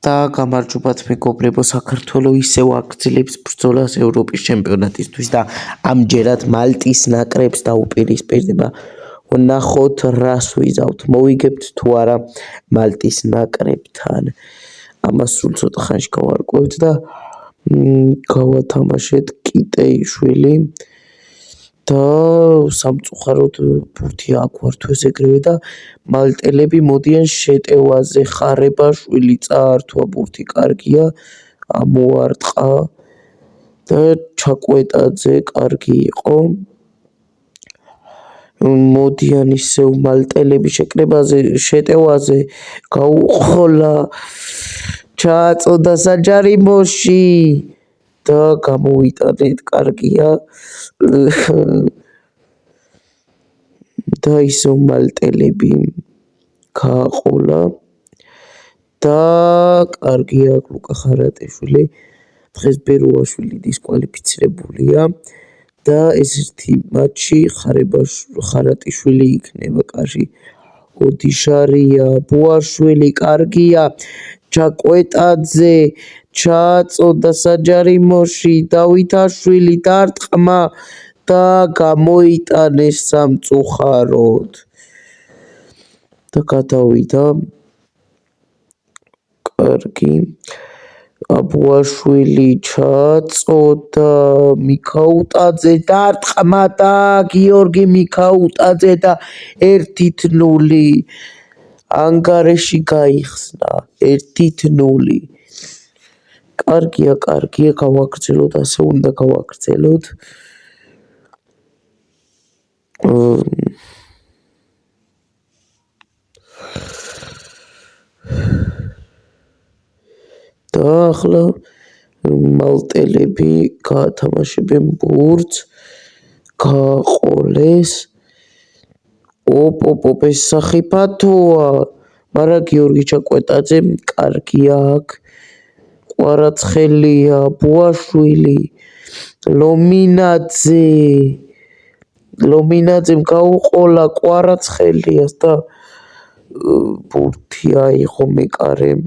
და გამარჯობათ მეგობრებო, საქართველო ისევ აგრძელებს ბრძოლას ევროპის ჩემპიონატისთვის და ამჯერად მალტის ნაკრებს დაუპირისპირდება. ვნახოთ რას ვიზავთ, მოვიგებთ თუ არა მალტის ნაკრებთან. ამას სულ ცოტა ხანში გავარკვევთ და გავათამაშეთ კიტეიშვილი და სამწუხაროდ ბურთი აგვართვეს ეგრევე და მალტელები მოდიან შეტევაზე. ხარებაშვილი წაართვა ბურთი კარგია, ამოარტყა და ჩაკვეტაძე კარგი იყო. მოდიან ისევ მალტელები შეტევაზე, გაუყოლა, ჩააწოდა საჯარიმოში და გამოიტანეთ, კარგია. და ისევ მალტელები გააყოლა და კარგია ლუკა ხარატიშვილი, დღეს ბერუაშვილი დისკვალიფიცირებულია და ეს ერთი მატჩი ხარატიშვილი იქნება კარგი. ოდიშარია, ბუაშვილი კარგია, ჩაკვეტაძე, ჩააწოდა საჯარიმოში, დავითაშვილი დარტყმა და გამოიტანეს სამწუხაროდ და გადავიდა კარგი. აბუაშვილი ჩააწოდა, მიქაუტაძე დარტყმა და გიორგი მიქაუტაძე და 1-0 ანგარეში გაიხსნა 1-0. კარგია, გავაგრძელოთ, ასე უნდა გავაგრძელოთ. და ახლა მალტელები გაათამაშებენ ბურთს, გააყოლეს. ეს სახიფათოა, მაგრამ გიორგი ჩაკვეტაძე კარგია აქ. ყვარაცხელია, ბუაშვილი, ლომინაძემ გაუყოლა ყვარაცხელიას და ბურთი აიღო მეკარემ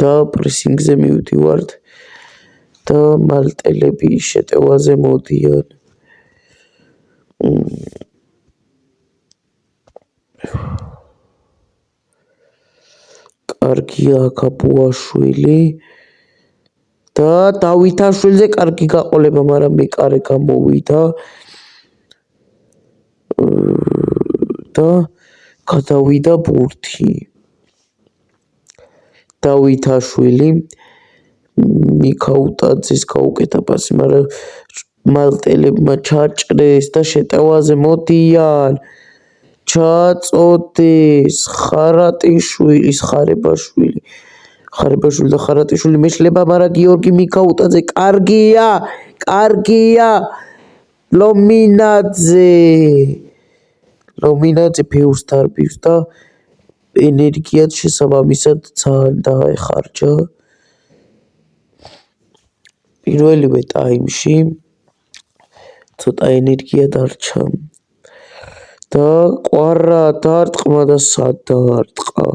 და პრესინგზე მივდივართ და მალტელები შეტევაზე მოდიან. კარგია აბუაშვილი და დავითაშვილზე კარგი გაყოლება, მაგრამ მეკარე გამოვიდა და გადავიდა ბურთი. დავითაშვილი მიქაუტაძეს გაუკეთა პასი, მაგრამ მალტელებმა ჩაჭრეს და შეტევაზე მოდიან. ჩააწოდეს ხარებაშვილი და ხარატიშვილი მეშლება, მაგრამ გიორგი მიქაუტაძე კარგია. ლომინაძე ბევრს დარბივს და ენერგიად შესაბამისად ძალიან დაეხარჯა. პირველივე ტაიმში ცოტა ენერგია დარჩა და ყვარა დარტყმა და სად დაარტყა.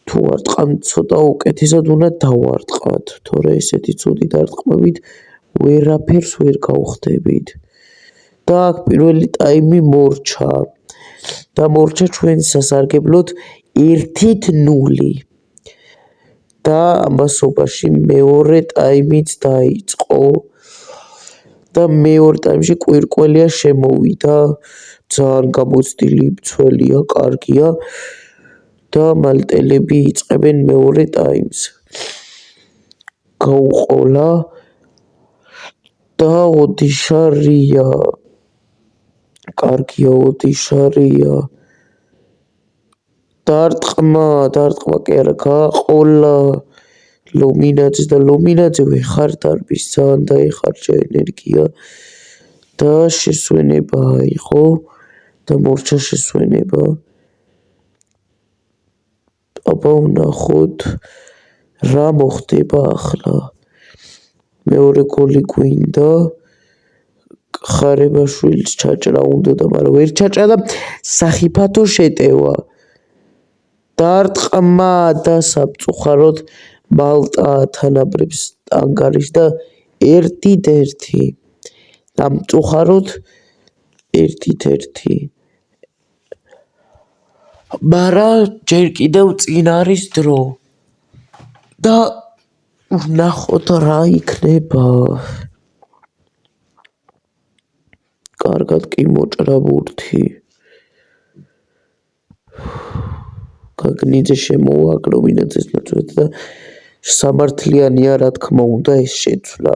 თუ არტყამ ცოტა უკეთესად უნდა დავარტყათ, თორე ესეთი ცუდი დარტყმებით ვერაფერს ვერ გავხდებით. და აქ პირველი ტაიმი მორჩა და მორჩა ჩვენ სასარგებლოდ 1-0 და ამასობაში მეორე ტაიმიც დაიწყო და მეორე ტაიმში კვირკველია შემოვიდა, ძალიან გამოცდილი მცველია, კარგია და მალტელები იწყებენ მეორე ტაიმს. გაუყოლა და ოდიშარია, კარგია ოდიშარია, დარტყმა კი არა, გააყოლა ლომინაძეს და ლომინაძე ვეღარ დარბის, ძალიან დაეხარჯა ენერგია და შესვენება აიღო და მორჩა შესვენება. აბა ვნახოთ რა მოხდება ახლა. მეორე გოლი გვინდა, ხარებაშვილს ჩაჭრა უნდოდა, მაგრამ ვერ ჩაჭრა და სახიფათო შეტევა. დარტყმა და სამწუხაროდ მალტა თანაბრებს ანგარიშ და ერთით-ერთი დამწუხაროდ ერთით-ერთი მაგრამ ჯერ კიდევ წინ არის დრო და ვნახოთ რა იქნება კარგად კი მოჭრა ბურთი გაგნიძე შემოვა ნომინაციას მოწვევა და სამართლიანია რა თქმა უნდა ეს შეცვლა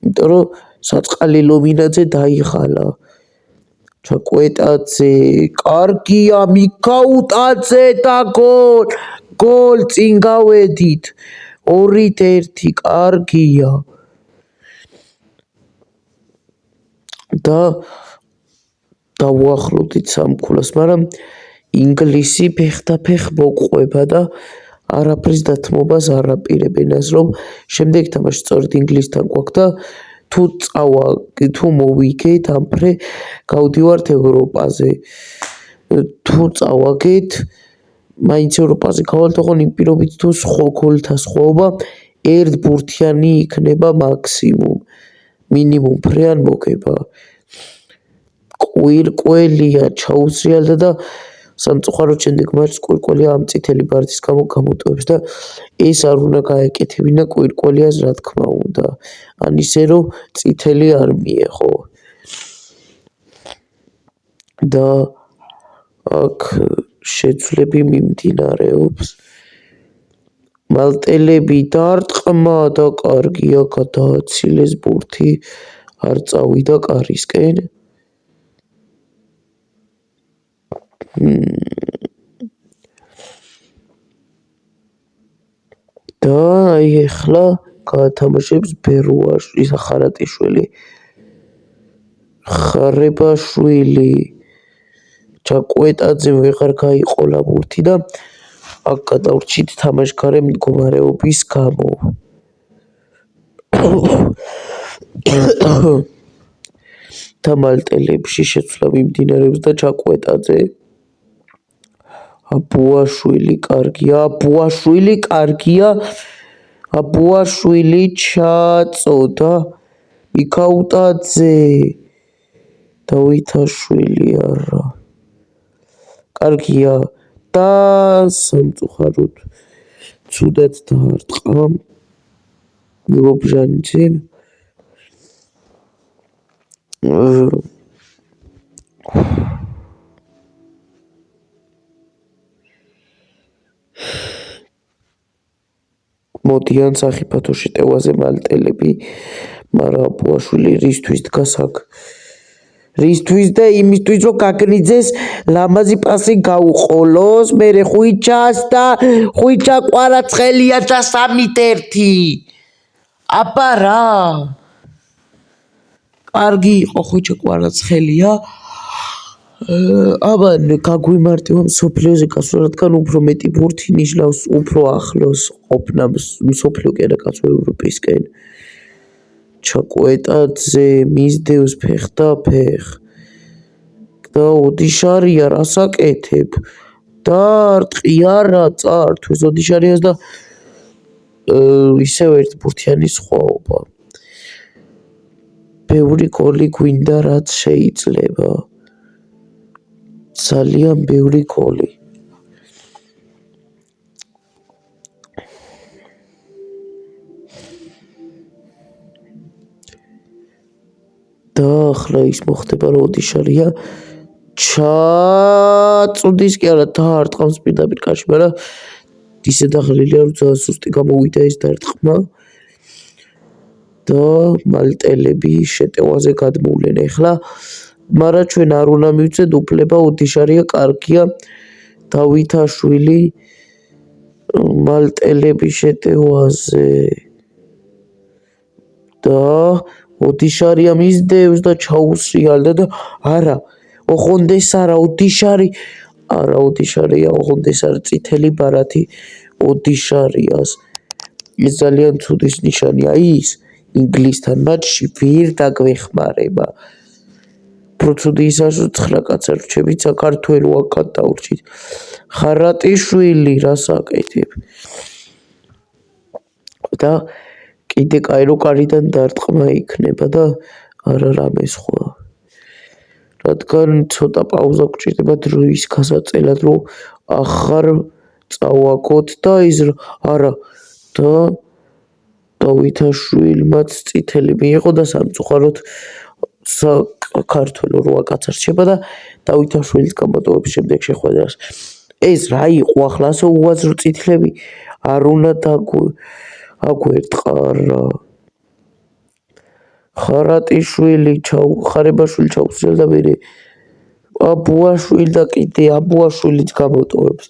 იმიტომ რომ საწყალი ნომინაციაზე დაიხალა ჩაკვეტაძე კარგია მიქაუტაძე და გოლ წინ გავედით 2-1 კარგია და დავუახლოვდით სამქულას მაგრამ ინგლისი ფეხდაფეხ მოყვება და არაფრის დათმობას არ აპირებენ ასე რომ შემდეგ თამაში სწორედ ინგლისთან გვაქვს და თუ მოვიგეთ ამფრე გავდივართ ევროპაზე თუ წავაგეთ მაინც ევროპაზე გავალთ ოღონ იმ პირობით თუ სხვა გოლთა სხვაობა ერთ ბურთიანი იქნება მაქსიმუმ მინიმუმ ფრე არ მოგება კვირკველია ჩაუსრიალდა და სამწუხაროდ შემდეგ მაჩს კვირკველია ამ წითელი ბარდის გამო გამოტოვებს და ეს არ უნდა გაეკეთებინა კვირკველიას რა თქმა უნდა ან ისე რომ წითელი არ მიეღო და აქ შეცვლები მიმდინარეობს მალტელები დარტყმა და კარგია გადააცილეს ბურთი არ წავიდა კარისკენ და აი ახლა გაათამაშებს ბერუაშვილი ხარატიშვილი ხარებაშვილი ჩაკვეტაძე ვეღარ გაიყოლა ბურთი და აქ გადავრჩით თამაშგარე მდგომარეობის გამო და მალტელებში შეცვლა მიმდინარეობს და ჩაკვეტაძე აბუაშვილი კარგია აბუაშვილი ჩაწოდა მიქაუტაძე დავითაშვილი არა კარგია და სამწუხაროდ ცუდად დაარტყმა ლობჟანიძე მოდიან სახიფათო შეტევაზე მალტელები მაგრამ აბუაშვილი რისთვის დგას აქ რისთვის და იმისთვის რომ გაგნიძეს ლამაზი პასი გაუყოლოს მერე ხვიჩას და ხვიჩა კვარაცხელია და 3-1 აბა რა კარგი იყო ხვიჩა კვარაცხელია აბა გაგვიმარტივა მსოფლიოზე გასვლა რადგან უფრო მეტი ბურთი ნიშნავს უფრო ახლოს ყოფნა მსოფლიო კერაკაცო ევროპისკენ ჩაკვეტაძე მისდევს ფეხდაფეხ და ოდიშარია რას აკეთებ დარტყი არა წართვის ოდიშარიას და ისევ ერთ ბურთიანი სხვაობა ბევრი გოლი გვინდა რაც შეიძლება ძალიან ბევრი გოლი და ახლა ის მოხდება რომ ოდიშარია ჩაწუდის კი არა დაარტყამს პირდაპირ კარში მაგრამ ისე დაღლილია რომ ძალიან სუსტი გამოვიდა ეს დარტყმა და მალტელები შეტევაზე გადმოვლენ ახლა მაგრამ ჩვენ არ უნდა მივცეთ უფლება ოდიშარია კარგია დავითაშვილი მალტელები შეტევაზე და ოდიშარია მისდევს და ჩაუსრიალდა და არა ოხონდეს არა ოდიშარია ოხონდეს არა წითელი ბარათი ოდიშარიას ეს ძალიან ცუდის ნიშანია ის ინგლისთან მატჩში ვერ დაგვეხმარება პროცედურისას 9 კაცი რჩებით საქართველოს აქ დაურჩით. ხარატიშვილი რას აკეთებ? და კიდე კაირო კარიდან დარტყმა იქნება და არა რამე სხვა. რადგან ცოტა პაუზა გჭირდება დროის გასაწელად, რომ ახარ წავაგოთ და არა და დავითაშვილმაც წითელი მიიღო და სამწუხაროდ საქართველოს 8 კაცი რჩება და დავითაშვილის გამოტოვების შემდეგ შეხვედრას. ეს რა იყო ახლა ასე უაზრო წითლები არ უნდა აგვერტყარა. ხარატიშვილი ხარებაშვილი ჩაუსწრდა და მერე აბუაშვილი და კიდე აბუაშვილიც გამოტოვებს.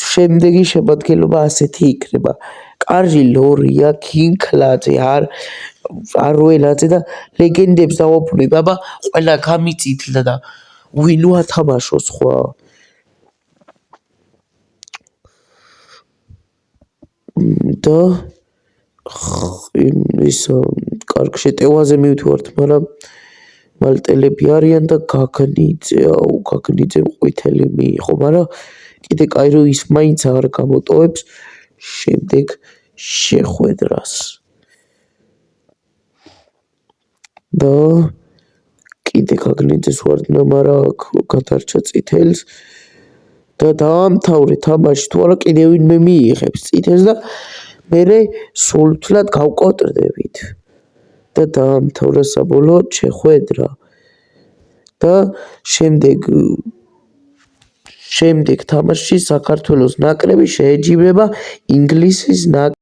შემდეგი შემადგენლობა ასეთი იქნება. კარჟი ლორია, ქინქლაძე, არველაძე და ლეგენდებს დავაბრუნებ, აბა ყველა გამიწითლდა და ვინ ვათამაშო სხვა. და ის კარგ შეტევაზე მივთვართ, მაგრამ მალტელები არიან და გაგნიძემ ყვითელი მიიღო, მაგრამ კიდე კაირო ის მაინც არ გამოტოვებს შემდეგ შეხვედრას. და კიდე გაგნიძეს ვარდნა, მაგრამ აქ გადარჩა წითელს და დაამთავრე თამაში თუ არა კიდე ვინმე მიიღებს წითელს და მერე სულთლად გავკოტრდებით და დაამთავრა საბოლოოდ შეხვედრა და შემდეგ თამაშში საქართველოს ნაკრები შეეჯიბრება ინგლისის